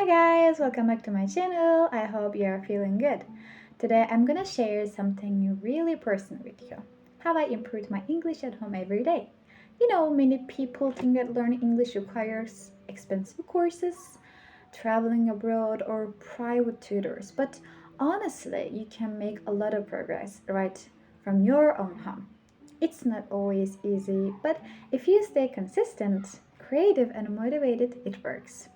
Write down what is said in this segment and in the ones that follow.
guys, welcome back to my channel. I hope you are feeling good. Today I'm gonna share something really personal with you. How I improved my English at home every day. Many people think that learning English requires expensive courses, traveling abroad, or private tutors. But honestly, you can make a lot of progress right from your own home. It's not always easy, but if you stay consistent, creative, and motivated, it works.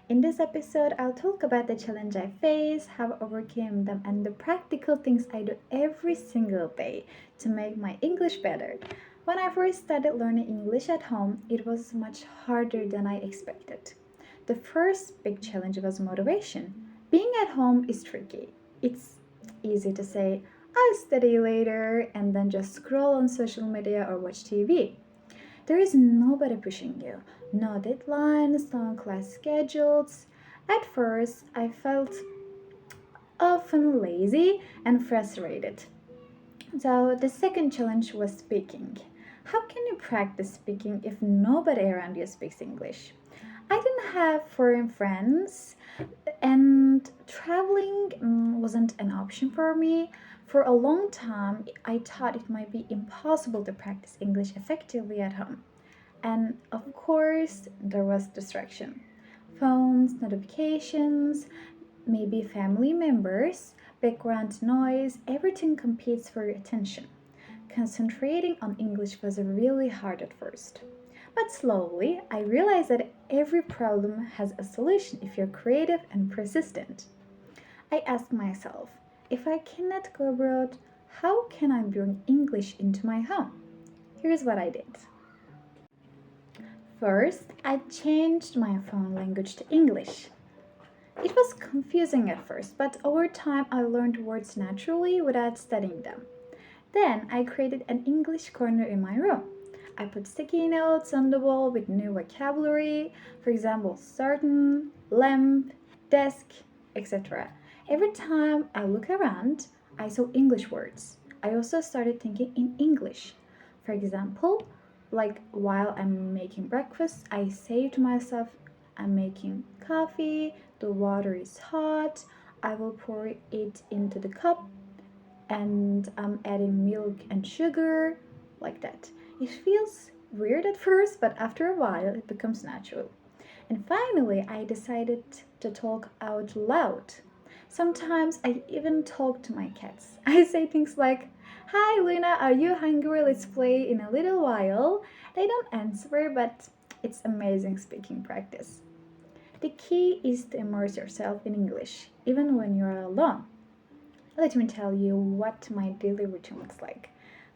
In this episode, I'll talk about the challenge I face, how I overcame them, and the practical things I do every single day to make my English better. When I first started learning English at home, it was much harder than I expected. The first big challenge was motivation. Being at home is tricky. It's easy to say, I'll study later, and then just scroll on social media or watch TV. There is nobody pushing you, no deadlines, no class schedules. At first, I felt often lazy and frustrated. So, the second challenge was speaking. How can you practice speaking if nobody around you speaks English? I didn't have foreign friends, and traveling wasn't an option for me. For a long time, I thought it might be impossible to practice English effectively at home. And of course, there was distraction. Phones, notifications, maybe family members, background noise, everything competes for your attention. Concentrating on English was really hard at first. But slowly, I realized that every problem has a solution if you're creative and persistent. I asked myself, if I cannot go abroad, how can I bring English into my home? Here's what I did. First, I changed my phone language to English. It was confusing at first, but over time I learned words naturally without studying them. Then I created an English corner in my room. I put sticky notes on the wall with new vocabulary, for example, certain, lamp, desk, etc. Every time I look around, I saw English words. I also started thinking in English. For example, like while I'm making breakfast, I say to myself, I'm making coffee, the water is hot, I will pour it into the cup, and I'm adding milk and sugar, like that. It feels weird at first, but after a while it becomes natural. And finally, I decided to talk out loud. Sometimes I even talk to my cats. I say things like, Hi Luna, are you hungry? Let's play in a little while. They don't answer, but it's amazing speaking practice. The key is to immerse yourself in English, even when you're alone. Let me tell you what my daily routine looks like.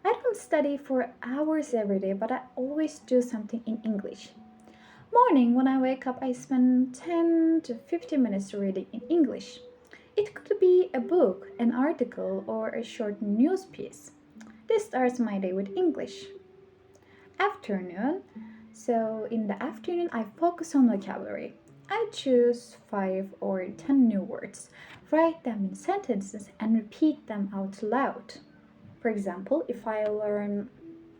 I don't study for hours every day, but I always do something in English. Morning, when I wake up, I spend 10 to 15 minutes reading in English. It could be a book, an article, or a short news piece. This starts my day with English. Afternoon. So, in the afternoon, I focus on vocabulary. I choose 5 or 10 new words, write them in sentences, and repeat them out loud. For example, if I learn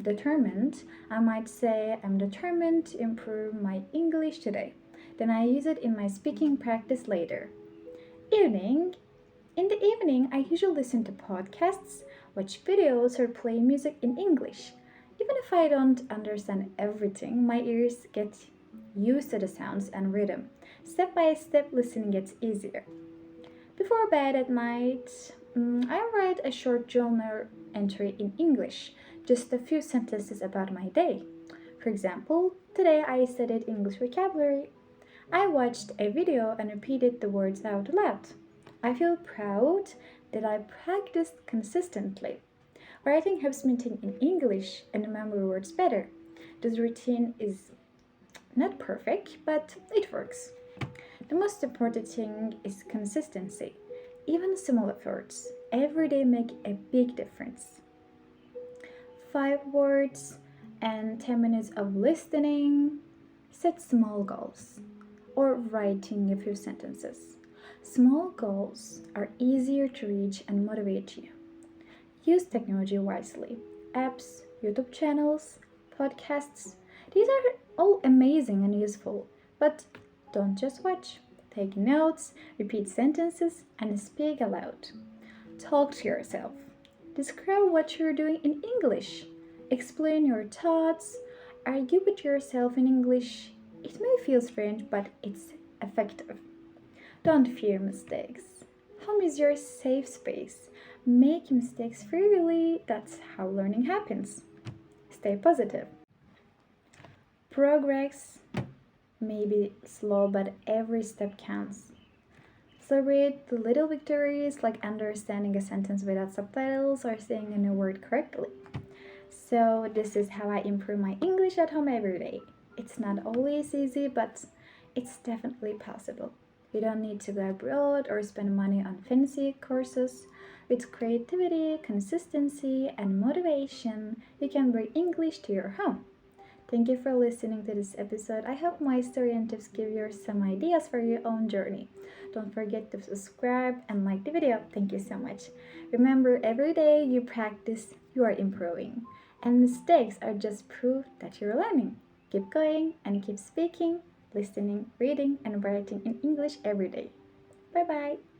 determined, I might say, I'm determined to improve my English today. Then I use it in my speaking practice later. Evening. In the evening, I usually listen to podcasts, watch videos, or play music in English. Even if I don't understand everything, my ears get used to the sounds and rhythm. Step by step, listening gets easier. Before bed at night, I write a short journal entry in English, just a few sentences about my day. For example, today I studied English vocabulary. I watched a video and repeated the words out loud. I feel proud that I practiced consistently. Writing helps me think in English and remember words better. This routine is not perfect, but it works. The most important thing is consistency. Even small efforts every day make a big difference. 5 words and 10 minutes of listening. Set small goals or writing a few sentences. Small goals are easier to reach and motivate you. Use technology wisely. Apps, YouTube channels, podcasts. These are all amazing and useful, but don't just watch. Take notes, repeat sentences, and speak aloud. Talk to yourself. Describe what you're doing in English. Explain your thoughts. Argue with yourself in English. It may feel strange, but it's effective. Don't fear mistakes. Home is your safe space. Make mistakes freely. That's how learning happens. Stay positive. Progress may be slow, but every step counts. Celebrate the little victories like understanding a sentence without subtitles or saying a new word correctly. So, this is how I improve my English at home every day. It's not always easy, but it's definitely possible. You don't need to go abroad or spend money on fancy courses. With creativity, consistency, and motivation, you can bring English to your home. Thank you for listening to this episode. I hope my story and tips give you some ideas for your own journey. Don't forget to subscribe and like the video. Thank you so much. Remember, every day you practice, you are improving. And mistakes are just proof that you're learning. Keep going and keep speaking, listening, reading, and writing in English every day. Bye bye.